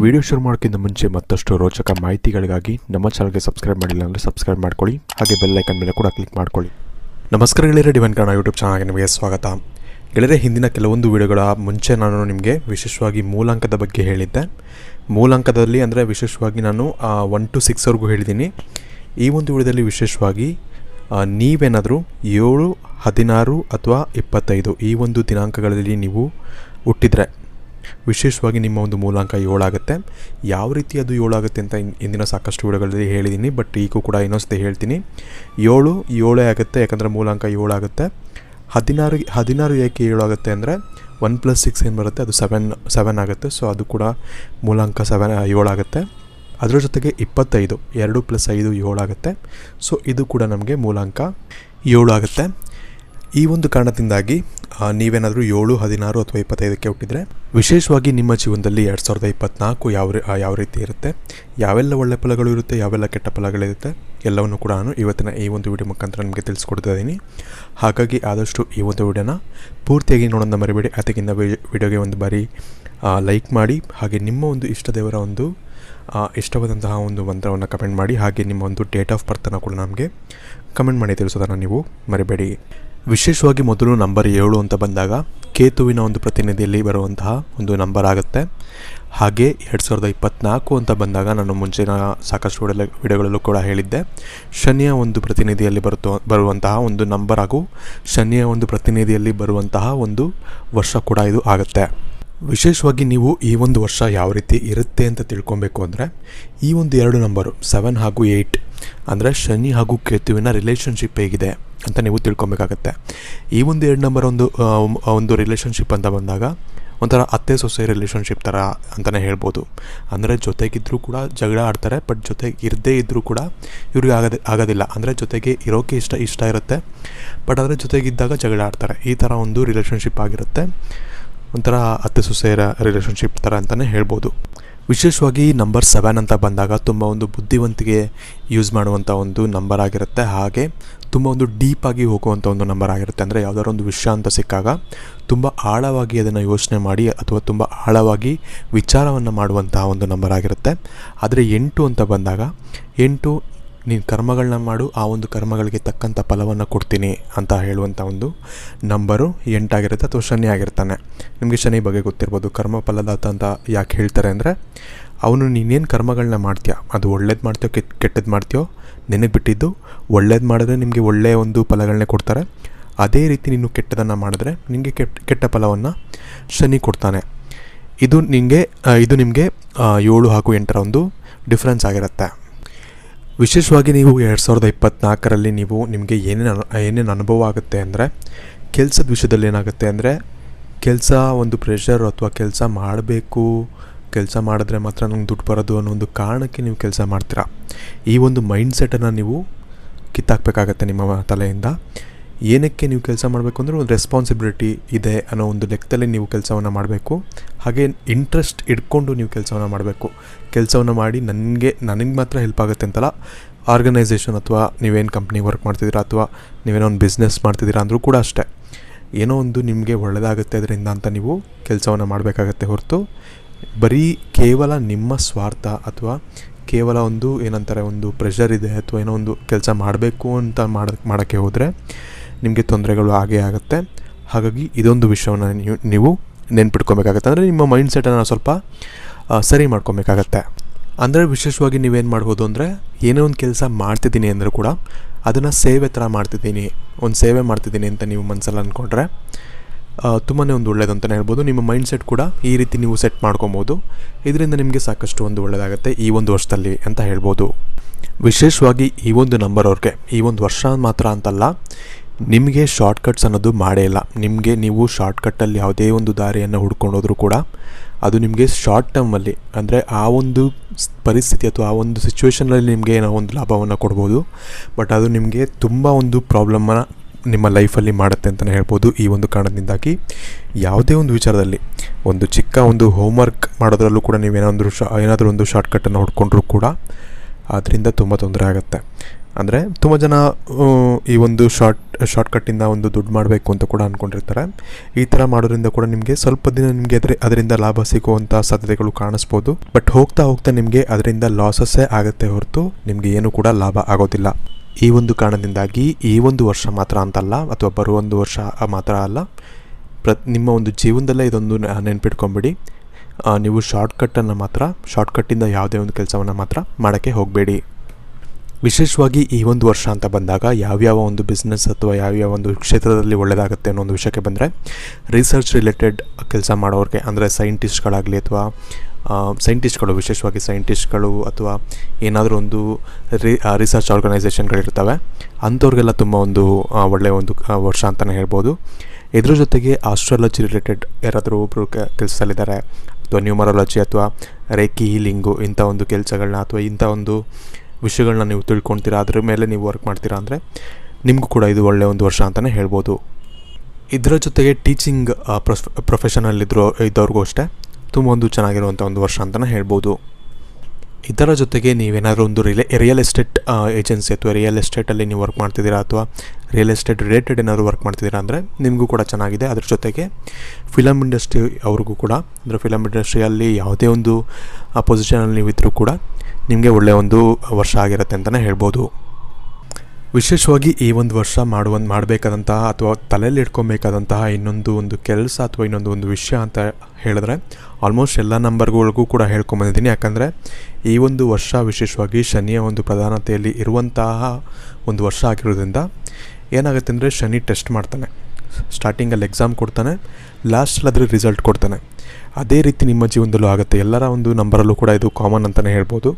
Video ಶುರು ಮಾಡೋಕ್ಕಿಂತ ಮುಂಚೆ ಮತ್ತಷ್ಟು ರೋಚಕ ಮಾಹಿತಿಗಳಿಗಾಗಿ ನಮ್ಮ ಚಾನಲ್ಗೆ ಸಬ್ಸ್ಕ್ರೈಬ್ ಮಾಡಿಲ್ಲ ಅಂದರೆ ಸಬ್ಸ್ಕ್ರೈಬ್ ಮಾಡ್ಕೊಳ್ಳಿ. ಹಾಗೆ ಬೆಲ್ ಐಕನ್ ಮೇಲೆ ಕೂಡ ಕ್ಲಿಕ್ ಮಾಡ್ಕೊಳ್ಳಿ. ನಮಸ್ಕಾರ ಗೆಳೆಯರೆ, ಡಿವೈನ್ ಕನ್ನಡ ಯೂಟ್ಯೂಬ್ ಚಾನಲ್ಗೆ ನಿಮಗೆ ಸ್ವಾಗತ. ಗೆಳೆಯರೆ, ಹಿಂದಿನ ಕೆಲವೊಂದು ವಿಡಿಯೋಗಳ ಮುಂಚೆ ನಾನು ನಿಮಗೆ ವಿಶೇಷವಾಗಿ ಮೂಲಾಂಕದ ಬಗ್ಗೆ ಹೇಳಿದ್ದೆ. ಮೂಲಾಂಕದಲ್ಲಿ ಅಂದರೆ ವಿಶೇಷವಾಗಿ ನಾನು 1 to 6ವರೆಗೂ ಹೇಳಿದ್ದೀನಿ. ಈ ಒಂದು ವಿಡಿಯೋದಲ್ಲಿ ವಿಶೇಷವಾಗಿ ನೀವೇನಾದರೂ 7, 16 ಅಥವಾ 25 ಈ ಒಂದು ದಿನಾಂಕಗಳಲ್ಲಿ ನೀವು ಹುಟ್ಟಿದರೆ ವಿಶೇಷವಾಗಿ ನಿಮ್ಮ ಒಂದು ಮೂಲಾಂಕ 7 ಆಗುತ್ತೆ. ಯಾವ ರೀತಿ ಅದು 7 ಆಗುತ್ತೆ ಅಂತ ಇಂದಿನ ಸಾಕಷ್ಟು ವಿಡಿಯೋಗಳಲ್ಲಿ ಹೇಳಿದ್ದೀನಿ, ಬಟ್ ಈಗೂ ಕೂಡ ಇನ್ನೊಂದ್ಸತಿ ಹೇಳ್ತೀನಿ. 7 ಆಗುತ್ತೆ, ಯಾಕಂದರೆ ಮೂಲಾಂಕ 7 ಆಗುತ್ತೆ. 16 ಏಕೆ 7 ಆಗುತ್ತೆ ಅಂದರೆ 1 + 6 ಏನು ಬರುತ್ತೆ, ಅದು 7 ಆಗುತ್ತೆ. ಸೊ ಅದು ಕೂಡ ಮೂಲಾಂಕ 7 ಆಗುತ್ತೆ. ಅದರ ಜೊತೆಗೆ 25 2 + 5 7 ಆಗುತ್ತೆ. ಸೊ ಇದು ಕೂಡ ನಮಗೆ ಮೂಲಾಂಕ 7 ಆಗುತ್ತೆ. ಈ ಒಂದು ಕಾರಣದಿಂದಾಗಿ ನೀವೇನಾದರೂ 7, 16 ಅಥವಾ 25ಕ್ಕೆ ಹುಟ್ಟಿದರೆ ವಿಶೇಷವಾಗಿ ನಿಮ್ಮ ಜೀವನದಲ್ಲಿ 2024 ಯಾವ ರೀತಿ ಇರುತ್ತೆ, ಯಾವೆಲ್ಲ ಒಳ್ಳೆ ಫಲಗಳು ಇರುತ್ತೆ, ಯಾವೆಲ್ಲ ಕೆಟ್ಟ ಫಲಗಳಿರುತ್ತೆ, ಎಲ್ಲವನ್ನು ಕೂಡ ನಾನು ಇವತ್ತಿನ ಈ ಒಂದು ವಿಡಿಯೋ ಮುಖಾಂತರ ನಿಮಗೆ ತಿಳಿಸ್ಕೊಡ್ತಾ ಇದ್ದೀನಿ. ಹಾಗಾಗಿ ಆದಷ್ಟು ಈ ಒಂದು ವಿಡಿಯೋನ ಪೂರ್ತಿಯಾಗಿ ನೋಡೋಣ ಮರಿಬೇಡಿ. ಅದಕ್ಕಿಂತ ವಿಡಿಯೋಗೆ ಒಂದು ಬಾರಿ ಲೈಕ್ ಮಾಡಿ, ಹಾಗೆ ನಿಮ್ಮ ಒಂದು ಇಷ್ಟ ದೇವರ ಒಂದು ಇಷ್ಟವಾದಂತಹ ಒಂದು ಮಂತ್ರವನ್ನು ಕಮೆಂಟ್ ಮಾಡಿ, ಹಾಗೆ ನಿಮ್ಮ ಒಂದು ಡೇಟ್ ಆಫ್ ಬರ್ತನ್ನು ಕೂಡ ನಮಗೆ ಕಮೆಂಟ್ ಮಾಡಿ ತಿಳಿಸೋದನ್ನು ನೀವು ಮರಿಬೇಡಿ. ವಿಶೇಷವಾಗಿ ಮೊದಲು ನಂಬರ್ 7 ಅಂತ ಬಂದಾಗ ಕೇತುವಿನ ಒಂದು ಪ್ರತಿನಿಧಿಯಲ್ಲಿ ಬರುವಂತಹ ಒಂದು ನಂಬರ್ ಆಗುತ್ತೆ. ಹಾಗೆ 2024 ಅಂತ ಬಂದಾಗ ನಾನು ಮುಂಚಿನ ಸಾಕಷ್ಟು ವಿಡಿಯೋಗಳಲ್ಲೂ ಕೂಡ ಹೇಳಿದ್ದೆ, ಶನಿಯ ಒಂದು ಪ್ರತಿನಿಧಿಯಲ್ಲಿ ಬರುವಂತಹ ಒಂದು ನಂಬರ್ ಹಾಗೂ ಶನಿಯ ಒಂದು ಪ್ರತಿನಿಧಿಯಲ್ಲಿ ಬರುವಂತಹ ಒಂದು ವರ್ಷ ಕೂಡ ಇದು ಆಗುತ್ತೆ. ವಿಶೇಷವಾಗಿ ನೀವು ಈ ಒಂದು ವರ್ಷ ಯಾವ ರೀತಿ ಇರುತ್ತೆ ಅಂತ ತಿಳ್ಕೊಬೇಕು ಅಂದರೆ ಈ ಒಂದು 2 ನಂಬರು 7 ಹಾಗೂ 8 ಅಂದರೆ ಶನಿ ಹಾಗೂ ಕೇತುವಿನ ರಿಲೇಷನ್ಶಿಪ್ ಹೇಗಿದೆ ಅಂತ ನೀವು ತಿಳ್ಕೊಬೇಕಾಗತ್ತೆ. ಈ ಒಂದು 2 ನಂಬರ್ ಒಂದು ರಿಲೇಷನ್ಶಿಪ್ ಅಂತ ಬಂದಾಗ ಒಂಥರ ಅತ್ತೆ ಸೊಸೆ ರಿಲೇಷನ್ಶಿಪ್ ಥರ ಅಂತಲೇ ಹೇಳ್ಬೋದು. ಅಂದರೆ ಜೊತೆಗಿದ್ದರೂ ಕೂಡ ಜಗಳ ಆಡ್ತಾರೆ, ಬಟ್ ಜೊತೆಗೆ ಇರದೇ ಇದ್ದರೂ ಕೂಡ ಇವ್ರಿಗೆ ಆಗೋದಿಲ್ಲ. ಅಂದರೆ ಜೊತೆಗೆ ಇರೋಕ್ಕೆ ಇಷ್ಟ ಇರುತ್ತೆ, ಬಟ್ ಅದರ ಜೊತೆಗಿದ್ದಾಗ ಜಗಳ ಆಡ್ತಾರೆ. ಈ ಥರ ಒಂದು ರಿಲೇಷನ್ಶಿಪ್ ಆಗಿರುತ್ತೆ. ಒಂಥರ ಅತ್ತೆ ಸೊಸೆಯರ ರಿಲೇಷನ್ಶಿಪ್ ಥರ ಅಂತಲೇ ಹೇಳ್ಬೋದು. ವಿಶೇಷವಾಗಿ ನಂಬರ್ 7 ಅಂತ ಬಂದಾಗ ತುಂಬ ಒಂದು ಬುದ್ಧಿವಂತಿಗೆ ಯೂಸ್ ಮಾಡುವಂಥ ಒಂದು ನಂಬರ್ ಆಗಿರುತ್ತೆ. ಹಾಗೆ ತುಂಬ ಒಂದು ಡೀಪಾಗಿ ಹೋಗುವಂಥ ಒಂದು ನಂಬರ್ ಆಗಿರುತ್ತೆ. ಅಂದರೆ ಯಾವುದಾದ್ರು ಒಂದು ವಿಷಯ ಅಂತ ಸಿಕ್ಕಾಗ ತುಂಬ ಆಳವಾಗಿ ಅದನ್ನು ಯೋಚನೆ ಮಾಡಿ ಅಥವಾ ತುಂಬ ಆಳವಾಗಿ ವಿಚಾರವನ್ನು ಮಾಡುವಂತಹ ಒಂದು ನಂಬರ್ ಆಗಿರುತ್ತೆ. ಆದರೆ 8 ಅಂತ ಬಂದಾಗ 8 ನೀನು ಕರ್ಮಗಳನ್ನ ಮಾಡು, ಆ ಒಂದು ಕರ್ಮಗಳಿಗೆ ತಕ್ಕಂಥ ಫಲವನ್ನು ಕೊಡ್ತೀನಿ ಅಂತ ಹೇಳುವಂಥ ಒಂದು ನಂಬರು 8 ಆಗಿರುತ್ತೆ, ಅಥವಾ ಶನಿ ಆಗಿರ್ತಾನೆ. ನಿಮಗೆ ಶನಿ ಬಗ್ಗೆ ಗೊತ್ತಿರ್ಬೋದು. ಕರ್ಮ ಫಲದಾತ ಅಂತ ಯಾಕೆ ಹೇಳ್ತಾರೆ ಅಂದರೆ ಅವನು ನೀನೇನು ಕರ್ಮಗಳನ್ನ ಮಾಡ್ತೀಯ, ಅದು ಒಳ್ಳೇದು ಮಾಡ್ತೀಯೋ ಕೆಟ್ಟದ್ದು ಮಾಡ್ತೀಯೋ ನಿನಗೆ ಬಿಟ್ಟಿದ್ದು. ಒಳ್ಳೇದು ಮಾಡಿದ್ರೆ ನಿಮಗೆ ಒಳ್ಳೆಯ ಒಂದು ಫಲಗಳನ್ನೇ ಕೊಡ್ತಾರೆ. ಅದೇ ರೀತಿ ನೀನು ಕೆಟ್ಟದನ್ನು ಮಾಡಿದ್ರೆ ನಿನಗೆ ಕೆಟ್ಟ ಫಲವನ್ನು ಶನಿ ಕೊಡ್ತಾನೆ. ಇದು ನಿಮಗೆ 7 ಹಾಗೂ 8ರ ಒಂದು ಡಿಫ್ರೆನ್ಸ್ ಆಗಿರುತ್ತೆ. ವಿಶೇಷವಾಗಿ ನೀವು 2024ರಲ್ಲಿ ನಿಮಗೆ ಏನೇನು ಅನುಭವ ಆಗುತ್ತೆ ಅಂದರೆ ಕೆಲಸದ ವಿಷಯದಲ್ಲಿ ಏನಾಗುತ್ತೆ ಅಂದರೆ ಕೆಲಸ ಒಂದು ಪ್ರೆಷರ್, ಅಥವಾ ಕೆಲಸ ಮಾಡಬೇಕು, ಕೆಲಸ ಮಾಡಿದ್ರೆ ಮಾತ್ರ ನಂಗೆ ದುಡ್ಡು ಬರೋದು ಅನ್ನೋ ಒಂದು ಕಾರಣಕ್ಕೆ ನೀವು ಕೆಲಸ ಮಾಡ್ತೀರಾ. ಈ ಒಂದು ಮೈಂಡ್ಸೆಟನ್ನು ನೀವು ಕಿತ್ತಾಕಬೇಕಾಗತ್ತೆ ನಿಮ್ಮ ತಲೆಯಿಂದ. ಏನಕ್ಕೆ ನೀವು ಕೆಲಸ ಮಾಡಬೇಕು ಅಂದರೆ ಒಂದು ರೆಸ್ಪಾನ್ಸಿಬಿಲಿಟಿ ಇದೆ ಅನ್ನೋ ಒಂದು ಲೆಕ್ಕದಲ್ಲಿ ನೀವು ಕೆಲಸವನ್ನು ಮಾಡಬೇಕು. ಹಾಗೆ ಇಂಟ್ರೆಸ್ಟ್ ಇಟ್ಕೊಂಡು ನೀವು ಕೆಲಸವನ್ನು ಮಾಡಬೇಕು. ಕೆಲಸವನ್ನು ಮಾಡಿ ನನಗೆ ಮಾತ್ರ ಹೆಲ್ಪ್ ಆಗುತ್ತೆ ಅಂತಲ್ಲ, ಆರ್ಗನೈಸೇಷನ್ ಅಥವಾ ನೀವೇನು ಕಂಪ್ನಿಗೆ ವರ್ಕ್ ಮಾಡ್ತಿದ್ದೀರಾ ಅಥವಾ ನೀವೇನೋ ಒಂದು ಬಿಸ್ನೆಸ್ ಮಾಡ್ತಿದ್ದೀರಾ ಅಂದರೂ ಕೂಡ ಅಷ್ಟೇ, ಏನೋ ಒಂದು ನಿಮಗೆ ಒಳ್ಳೆಯದಾಗುತ್ತೆ ಅದರಿಂದ ಅಂತ ನೀವು ಕೆಲಸವನ್ನು ಮಾಡಬೇಕಾಗತ್ತೆ. ಹೊರತು ಬರೀ ಕೇವಲ ನಿಮ್ಮ ಸ್ವಾರ್ಥ ಅಥವಾ ಕೇವಲ ಒಂದು ಏನಂತಾರೆ ಒಂದು ಪ್ರೆಷರ್ ಇದೆ ಅಥವಾ ಏನೋ ಒಂದು ಕೆಲಸ ಮಾಡಬೇಕು ಅಂತ ಮಾಡೋಕ್ಕೆ ಹೋದರೆ ನಿಮಗೆ ತೊಂದರೆಗಳು ಆಗೇ ಆಗುತ್ತೆ. ಹಾಗಾಗಿ ಇದೊಂದು ವಿಷಯವನ್ನು ನೀವು ನೆನ್ಪಿಟ್ಕೊಬೇಕಾಗತ್ತೆ. ಅಂದರೆ ನಿಮ್ಮ ಮೈಂಡ್ಸೆಟನ್ನು ಸ್ವಲ್ಪ ಸರಿ ಮಾಡ್ಕೊಬೇಕಾಗತ್ತೆ. ಅಂದರೆ ವಿಶೇಷವಾಗಿ ನೀವೇನು ಮಾಡ್ಬೋದು ಅಂದರೆ ಏನೇ ಒಂದು ಕೆಲಸ ಮಾಡ್ತಿದ್ದೀನಿ ಅಂದರೂ ಕೂಡ ಅದನ್ನು ಸೇವೆ ಥರ ಮಾಡ್ತಿದ್ದೀನಿ, ಒಂದು ಸೇವೆ ಮಾಡ್ತಿದ್ದೀನಿ ಅಂತ ನೀವು ಮನಸ್ಸಲ್ಲಿ ಅಂದ್ಕೊಂಡ್ರೆ ತುಂಬಾ ಒಂದು ಒಳ್ಳೇದು ಅಂತಲೇ ಹೇಳ್ಬೋದು. ನಿಮ್ಮ ಮೈಂಡ್ಸೆಟ್ ಕೂಡ ಈ ರೀತಿ ನೀವು ಸೆಟ್ ಮಾಡ್ಕೊಬೋದು. ಇದರಿಂದ ನಿಮಗೆ ಸಾಕಷ್ಟು ಒಂದು ಒಳ್ಳೆಯದಾಗುತ್ತೆ ಈ ಒಂದು ವರ್ಷದಲ್ಲಿ ಅಂತ ಹೇಳ್ಬೋದು. ವಿಶೇಷವಾಗಿ ಈ ಒಂದು ನಂಬರ್ ಅವ್ರಿಗೆ ಈ ಒಂದು ವರ್ಷ ಮಾತ್ರ ಅಂತಲ್ಲ, ನಿಮಗೆ ಶಾರ್ಟ್ಕಟ್ಸ್ ಅನ್ನೋದು ಮಾಡೇ ಇಲ್ಲ. ನೀವು ಶಾರ್ಟ್ಕಟ್ಟಲ್ಲಿ ಯಾವುದೇ ಒಂದು ದಾರಿಯನ್ನು ಹುಡ್ಕೊಂಡೋದ್ರೂ ಕೂಡ ಅದು ನಿಮಗೆ ಶಾರ್ಟ್ ಟರ್ಮಲ್ಲಿ ಅಂದರೆ ಆ ಒಂದು ಪರಿಸ್ಥಿತಿ ಅಥವಾ ಆ ಒಂದು ಸಿಚುವೇಷನಲ್ಲಿ ನಿಮಗೆ ಏನೋ ಒಂದು ಲಾಭವನ್ನು ಕೊಡ್ಬೋದು, ಬಟ್ ಅದು ನಿಮಗೆ ತುಂಬ ಒಂದು ಪ್ರಾಬ್ಲಮ್ಮನ್ನು ನಿಮ್ಮ ಲೈಫಲ್ಲಿ ಮಾಡುತ್ತೆ ಅಂತಲೇ ಹೇಳ್ಬೋದು. ಈ ಒಂದು ಕಾರಣದಿಂದಾಗಿ ಯಾವುದೇ ಒಂದು ವಿಚಾರದಲ್ಲಿ ಒಂದು ಚಿಕ್ಕ ಒಂದು ಹೋಮ್ವರ್ಕ್ ಮಾಡೋದ್ರಲ್ಲೂ ಕೂಡ ನೀವೇನಾದರೂ ಒಂದು ಶಾರ್ಟ್ಕಟ್ಟನ್ನು ಹುಡ್ಕೊಂಡ್ರೂ ಕೂಡ ಅದರಿಂದ ತುಂಬ ತೊಂದರೆ ಆಗುತ್ತೆ. ಅಂದರೆ ತುಂಬ ಜನ ಈ ಒಂದು ಶಾರ್ಟ್ಕಟ್ಟಿಂದ ಒಂದು ದುಡ್ಡು ಮಾಡಬೇಕು ಅಂತ ಕೂಡ ಅಂದ್ಕೊಂಡಿರ್ತಾರೆ. ಈ ಥರ ಮಾಡೋದ್ರಿಂದ ಕೂಡ ನಿಮಗೆ ಸ್ವಲ್ಪ ದಿನ ನಿಮಗೆ ಅದರಿಂದ ಲಾಭ ಸಿಗುವಂಥ ಸಾಧ್ಯತೆಗಳು ಕಾಣಿಸ್ಬೋದು. ಬಟ್ ಹೋಗ್ತಾ ಹೋಗ್ತಾ ನಿಮಗೆ ಅದರಿಂದ ಲಾಸಸ್ಸೇ ಆಗುತ್ತೆ ಹೊರತು ನಿಮಗೆ ಏನು ಕೂಡ ಲಾಭ ಆಗೋದಿಲ್ಲ. ಈ ಒಂದು ಕಾರಣದಿಂದಾಗಿ ಈ ಒಂದು ವರ್ಷ ಮಾತ್ರ ಅಂತಲ್ಲ, ಅಥವಾ ಬರುವ ಒಂದು ವರ್ಷ ಮಾತ್ರ ಅಲ್ಲ, ನಿಮ್ಮ ಒಂದು ಜೀವನದಲ್ಲೇ ಇದೊಂದು ನೆನ್ಪಿಟ್ಕೊಂಬಿಡಿ. ನೀವು ಶಾರ್ಟ್ಕಟ್ಟಿಂದ ಯಾವುದೇ ಒಂದು ಕೆಲಸವನ್ನು ಮಾತ್ರ ಮಾಡೋಕ್ಕೆ ಹೋಗಬೇಡಿ. ವಿಶೇಷವಾಗಿ ಈ ಒಂದು ವರ್ಷ ಅಂತ ಬಂದಾಗ ಯಾವ್ಯಾವ ಒಂದು ಬಿಸ್ನೆಸ್ ಅಥವಾ ಯಾವ್ಯಾವ ಒಂದು ಕ್ಷೇತ್ರದಲ್ಲಿ ಒಳ್ಳೆಯದಾಗುತ್ತೆ ಅನ್ನೋ ಒಂದು ವಿಷಯಕ್ಕೆ ಬಂದರೆ, ರಿಸರ್ಚ್ ರಿಲೇಟೆಡ್ ಕೆಲಸ ಮಾಡೋರಿಗೆ, ಅಂದರೆ ಸೈಂಟಿಸ್ಟ್ಗಳಾಗಲಿ ಅಥವಾ ವಿಶೇಷವಾಗಿ ಸೈಂಟಿಸ್ಟ್ಗಳು ಅಥವಾ ಏನಾದರೂ ಒಂದು ರಿಸರ್ಚ್ ಆರ್ಗನೈಸೇಷನ್ಗಳಿರ್ತವೆ, ಅಂಥವ್ರಿಗೆಲ್ಲ ತುಂಬ ಒಂದು ಒಳ್ಳೆಯ ಒಂದು ವರ್ಷ ಅಂತಲೇ ಹೇಳ್ಬೋದು. ಇದ್ರ ಜೊತೆಗೆ ಆಸ್ಟ್ರಾಲಜಿ ರಿಲೇಟೆಡ್ ಯಾರಾದರೂ ಒಬ್ಬರು ಕೆಲಸದಲ್ಲಿದ್ದಾರೆ, ಅಥವಾ ನ್ಯೂಮರಾಲಜಿ ಅಥವಾ ರೇಖಿ ಹೀಲಿಂಗು, ಇಂಥ ಒಂದು ಕೆಲಸಗಳನ್ನ ಅಥವಾ ಇಂಥ ಒಂದು ವಿಷಯಗಳನ್ನ ನೀವು ತಿಳ್ಕೊಳ್ತೀರಾ, ಅದ್ರ ಮೇಲೆ ನೀವು ವರ್ಕ್ ಮಾಡ್ತೀರಾ ಅಂದರೆ ನಿಮಗೂ ಕೂಡ ಇದು ಒಳ್ಳೆಯ ಒಂದು ವರ್ಷ ಅಂತಲೇ ಹೇಳ್ಬೋದು. ಇದರ ಜೊತೆಗೆ ಟೀಚಿಂಗ್ ಇದ್ದವ್ರಿಗೂ ಅಷ್ಟೇ ತುಂಬ ಒಂದು ಚೆನ್ನಾಗಿರುವಂಥ ಒಂದು ವರ್ಷ ಅಂತಲೇ ಹೇಳ್ಬೋದು. ಇದರ ಜೊತೆಗೆ ನೀವೇನಾದರೂ ಒಂದು ರಿಯಲ್ ಎಸ್ಟೇಟ್ ಏಜೆನ್ಸಿ ಅಥವಾ ರಿಯಲ್ ಎಸ್ಟೇಟಲ್ಲಿ ನೀವು ವರ್ಕ್ ಮಾಡ್ತಿದ್ದೀರಾ, ಅಥವಾ ರಿಯಲ್ ಎಸ್ಟೇಟ್ ರಿಲೇಟೆಡ್ ಏನಾದರೂ ವರ್ಕ್ ಮಾಡ್ತಿದ್ದೀರಾ ಅಂದರೆ ನಿಮಗೂ ಕೂಡ ಚೆನ್ನಾಗಿದೆ. ಅದ್ರ ಜೊತೆಗೆ ಫಿಲಮ್ ಇಂಡಸ್ಟ್ರಿ ಅವ್ರಿಗೂ ಕೂಡ, ಅಂದರೆ ಫಿಲಮ್ ಇಂಡಸ್ಟ್ರಿಯಲ್ಲಿ ಯಾವುದೇ ಒಂದು ಪೊಸಿಷನಲ್ಲಿ ನೀವು ಇದ್ದರೂ ಕೂಡ ನಿಮಗೆ ಒಳ್ಳೆಯ ಒಂದು ವರ್ಷ ಆಗಿರುತ್ತೆ ಅಂತಲೇ ಹೇಳ್ಬೋದು. ವಿಶೇಷವಾಗಿ ಈ ಒಂದು ವರ್ಷ ಮಾಡಬೇಕಾದಂತಹ ಅಥವಾ ತಲೆಯಲ್ಲಿ ಇಟ್ಕೊಬೇಕಾದಂತಹ ಇನ್ನೊಂದು ಕೆಲಸ ಅಥವಾ ಇನ್ನೊಂದು ವಿಷಯ ಅಂತ ಹೇಳಿದ್ರೆ ಆಲ್ಮೋಸ್ಟ್ ಎಲ್ಲ ನಂಬರ್ಗಳಿಗೂ ಕೂಡ ಹೇಳ್ಕೊಂಬಂದಿದ್ದೀನಿ. ಯಾಕಂದರೆ ಈ ಒಂದು ವರ್ಷ ವಿಶೇಷವಾಗಿ ಶನಿಯ ಒಂದು ಪ್ರಧಾನತೆಯಲ್ಲಿ ಇರುವಂತಹ ಒಂದು ವರ್ಷ ಆಗಿರೋದ್ರಿಂದ ಏನಾಗುತ್ತೆ ಅಂದರೆ, ಶನಿ ಟೆಸ್ಟ್ ಮಾಡ್ತಾನೆ. ಸ್ಟಾರ್ಟಿಂಗಲ್ಲಿ ಎಕ್ಸಾಮ್ ಕೊಡ್ತಾನೆ, ಲಾಸ್ಟಲ್ಲಿ ಅದ್ರ ರಿಸಲ್ಟ್ ಕೊಡ್ತಾನೆ. ಅದೇ ರೀತಿ ನಿಮ್ಮ ಜೀವನದಲ್ಲೂ ಆಗುತ್ತೆ. ಎಲ್ಲರ ಒಂದು ನಂಬರಲ್ಲೂ ಕೂಡ ಇದು ಕಾಮನ್ ಅಂತಲೇ ಹೇಳ್ಬೋದು.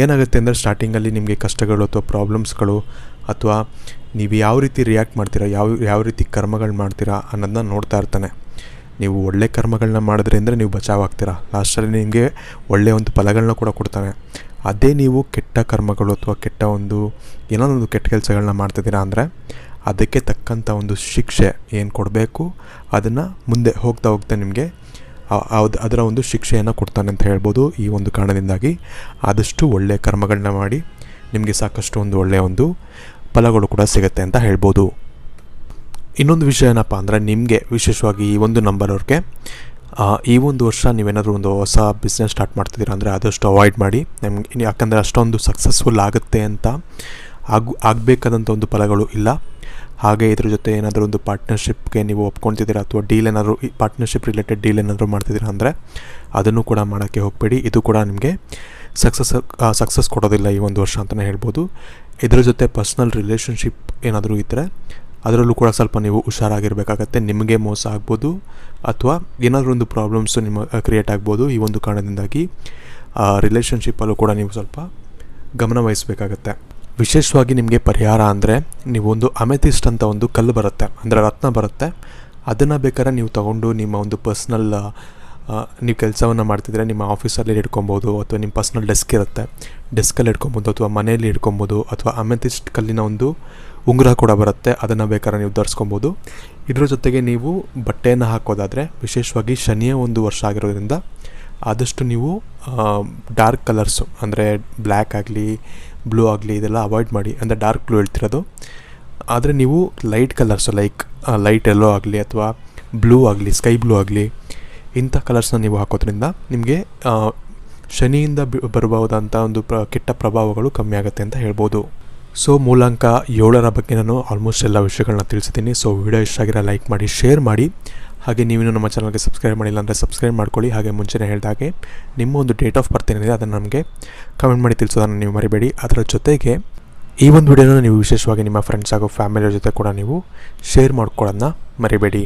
ಏನಾಗುತ್ತೆ ಅಂದರೆ, ಸ್ಟಾರ್ಟಿಂಗಲ್ಲಿ ನಿಮಗೆ ಕಷ್ಟಗಳು ಅಥವಾ ಪ್ರಾಬ್ಲಮ್ಸ್ಗಳು, ಅಥವಾ ನೀವು ಯಾವ ರೀತಿ ರಿಯಾಕ್ಟ್ ಮಾಡ್ತೀರಾ, ಯಾವ ರೀತಿ ಕರ್ಮಗಳು ಮಾಡ್ತೀರಾ ಅನ್ನೋದನ್ನ ನೋಡ್ತಾ ಇರ್ತಾನೆ. ನೀವು ಒಳ್ಳೆ ಕರ್ಮಗಳನ್ನ ಮಾಡಿದ್ರೆ ಅಂದರೆ ನೀವು ಬಚಾವಾಗ್ತೀರಾ, ಲಾಸ್ಟಲ್ಲಿ ನಿಮಗೆ ಒಳ್ಳೆಯ ಒಂದು ಫಲಗಳನ್ನ ಕೂಡ ಕೊಡ್ತಾನೆ. ಅದೇ ನೀವು ಕೆಟ್ಟ ಕರ್ಮಗಳು ಅಥವಾ ಏನೋ ಒಂದು ಕೆಟ್ಟ ಕೆಲಸಗಳನ್ನ ಮಾಡ್ತಿದ್ದೀರಾ ಅಂದರೆ ಅದಕ್ಕೆ ತಕ್ಕಂಥ ಒಂದು ಶಿಕ್ಷೆ ಏನು ಕೊಡಬೇಕು ಅದನ್ನು ಮುಂದೆ ಹೋಗ್ತಾ ನಿಮಗೆ ಅದರ ಒಂದು ಶಿಕ್ಷೆಯನ್ನು ಕೊಡ್ತಾನೆ ಅಂತ ಹೇಳ್ಬೋದು. ಈ ಒಂದು ಕಾರಣದಿಂದಾಗಿ ಆದಷ್ಟು ಒಳ್ಳೆಯ ಕರ್ಮಗಳನ್ನ ಮಾಡಿ ನಿಮಗೆ ಸಾಕಷ್ಟು ಒಂದು ಒಳ್ಳೆಯ ಒಂದು ಫಲಗಳು ಕೂಡ ಸಿಗುತ್ತೆ ಅಂತ ಹೇಳ್ಬೋದು. ಇನ್ನೊಂದು ವಿಷಯ ಏನಪ್ಪ ಅಂದರೆ, ನಿಮಗೆ ವಿಶೇಷವಾಗಿ ಈ ಒಂದು ನಂಬರ್ ಅವ್ರಿಗೆ ಈ ಒಂದು ವರ್ಷ ನೀವೇನಾದರೂ ಒಂದು ಹೊಸ ಬಿಸ್ನೆಸ್ ಸ್ಟಾರ್ಟ್ ಮಾಡ್ತಿದ್ದೀರಾ ಅಂದರೆ ಆದಷ್ಟು ಅವಾಯ್ಡ್ ಮಾಡಿ. ನಿಮ್ಗೆ ಯಾಕಂದರೆ ಅಷ್ಟೊಂದು ಸಕ್ಸಸ್ಫುಲ್ ಆಗುತ್ತೆ ಅಂತ ಆಗಬೇಕಾದಂಥ ಒಂದು ಫಲಗಳು ಇಲ್ಲ. ಹಾಗೆ ಇದ್ರ ಜೊತೆ ಏನಾದರೂ ಒಂದು ಪಾರ್ಟ್ನರ್ಶಿಪ್ಗೆ ನೀವು ಒಪ್ಕೊಳ್ತಿದ್ದೀರಾ ಅಥವಾ ಪಾರ್ಟ್ನರ್ಶಿಪ್ ರಿಲೇಟೆಡ್ ಡೀಲ್ ಏನಾದರೂ ಮಾಡ್ತಿದ್ದೀರಾ ಅಂದರೆ ಅದನ್ನು ಕೂಡ ಮಾಡೋಕ್ಕೆ ಹೋಗಬೇಡಿ. ಇದು ಕೂಡ ನಿಮಗೆ ಸಕ್ಸಸ್ ಕೊಡೋದಿಲ್ಲ ಈ ಒಂದು ವರ್ಷ ಅಂತಲೇ ಹೇಳ್ಬೋದು. ಇದರ ಜೊತೆ ಪರ್ಸ್ನಲ್ ರಿಲೇಷನ್ಶಿಪ್ ಏನಾದರೂ ಇದ್ದರೆ ಅದರಲ್ಲೂ ಕೂಡ ಸ್ವಲ್ಪ ನೀವು ಹುಷಾರಾಗಿರಬೇಕಾಗತ್ತೆ. ನಿಮಗೆ ಮೋಸ ಆಗ್ಬೋದು ಅಥವಾ ಏನಾದರೂ ಒಂದು ಪ್ರಾಬ್ಲಮ್ಸು ಕ್ರಿಯೇಟ್ ಆಗ್ಬೋದು. ಈ ಒಂದು ಕಾರಣದಿಂದಾಗಿ ರಿಲೇಷನ್ಶಿಪ್ಪಲ್ಲೂ ಕೂಡ ನೀವು ಸ್ವಲ್ಪ ಗಮನ ವಹಿಸಬೇಕಾಗತ್ತೆ. ವಿಶೇಷವಾಗಿ ನಿಮಗೆ ಪರಿಹಾರ ಅಂದರೆ, ನೀವು ಒಂದು ಅಮೆಥಿಸ್ಟ್ ಅಂತ ಒಂದು ಕಲ್ಲು ಬರುತ್ತೆ, ಅಂದರೆ ರತ್ನ ಬರುತ್ತೆ, ಅದನ್ನು ಬೇಕಾದ್ರೆ ನೀವು ತೊಗೊಂಡು ನಿಮ್ಮ ಒಂದು ಪರ್ಸ್ನಲ್ ನೀವು ಕೆಲಸವನ್ನು ಮಾಡ್ತಿದ್ರೆ ನಿಮ್ಮ ಆಫೀಸಲ್ಲಿ ಇಟ್ಕೊಬೋದು, ಅಥವಾ ನಿಮ್ಮ ಪರ್ಸ್ನಲ್ ಡೆಸ್ಕ್ ಇರುತ್ತೆ, ಡೆಸ್ಕಲ್ಲಿ ಇಟ್ಕೊಬೋದು, ಅಥವಾ ಮನೆಯಲ್ಲಿ ಇಟ್ಕೊಬೋದು, ಅಥವಾ ಅಮೆಥಿಸ್ಟ್ ಕಲ್ಲಿನ ಒಂದು ಉಂಗುರ ಕೂಡ ಬರುತ್ತೆ, ಅದನ್ನು ಬೇಕಾದ್ರೆ ನೀವು ಧರಿಸ್ಕೊಬೋದು. ಇದರ ಜೊತೆಗೆ ನೀವು ಬಟ್ಟೆಯನ್ನು ಹಾಕೋದಾದರೆ, ವಿಶೇಷವಾಗಿ ಶನಿಯ ಒಂದು ವರ್ಷ ಆಗಿರೋದ್ರಿಂದ ಆದಷ್ಟು ನೀವು ಡಾರ್ಕ್ ಕಲರ್ಸು ಅಂದರೆ ಬ್ಲ್ಯಾಕ್ ಆಗಲಿ ಬ್ಲೂ ಆಗಲಿ ಇದೆಲ್ಲ ಅವಾಯ್ಡ್ ಮಾಡಿ. ಅಂದರೆ ಡಾರ್ಕ್ ಬ್ಲೂ ಹೇಳ್ತಿರೋದು. ಆದರೆ ನೀವು ಲೈಟ್ ಕಲರ್ಸು ಲೈಟ್ ಯೆಲ್ಲೋ ಆಗಲಿ ಅಥವಾ ಬ್ಲೂ ಆಗಲಿ ಸ್ಕೈ ಬ್ಲೂ ಆಗಲಿ ಇಂಥ ಕಲರ್ಸ್ನ ನೀವು ಹಾಕೋದ್ರಿಂದ ನಿಮಗೆ ಶನಿಯಿಂದ ಬರಬಹುದಂಥ ಒಂದು ಕೆಟ್ಟ ಪ್ರಭಾವಗಳು ಕಮ್ಮಿ ಆಗುತ್ತೆ ಅಂತ ಹೇಳ್ಬೋದು. ಸೊ ಮೂಲಾಂಕ 7ರ ಬಗ್ಗೆ ನಾನು ಆಲ್ಮೋಸ್ಟ್ ಎಲ್ಲ ವಿಷಯಗಳನ್ನ ತಿಳಿಸಿದ್ದೀನಿ. ಸೊ ವಿಡಿಯೋ ಇಷ್ಟ ಆಗಿರೋ ಲೈಕ್ ಮಾಡಿ, ಶೇರ್ ಮಾಡಿ. ಹಾಗೆ ನೀವಿನ್ನೂ ನಮ್ಮ ಚಾನಲ್ಗೆ ಸಬ್ಸ್ಕ್ರೈಬ್ ಮಾಡಿಲ್ಲ ಅಂದರೆ ಸಬ್ಸ್ಕ್ರೈಬ್ ಮಾಡ್ಕೊಳ್ಳಿ. ಹಾಗೆ ಮುಂಚೆನೇ ಹೇಳಿದಾಗೆ ನಿಮ್ಮ ಒಂದು ಡೇಟ್ ಆಫ್ ಬರ್ತ್ ಏನಿದೆ ಅದನ್ನು ನಮಗೆ ಕಮೆಂಟ್ ಮಾಡಿ ತಿಳಿಸೋದನ್ನು ನೀವು ಮರಿಬೇಡಿ. ಅದರ ಜೊತೆಗೆ ಈ ಒಂದು ವಿಡಿಯೋನ ನೀವು ವಿಶೇಷವಾಗಿ ನಿಮ್ಮ ಫ್ರೆಂಡ್ಸ್ ಹಾಗೂ ಫ್ಯಾಮಿಲಿಯ ಜೊತೆ ಕೂಡ ನೀವು ಶೇರ್ ಮಾಡ್ಕೊಳ್ಳೋದನ್ನ ಮರಿಬೇಡಿ.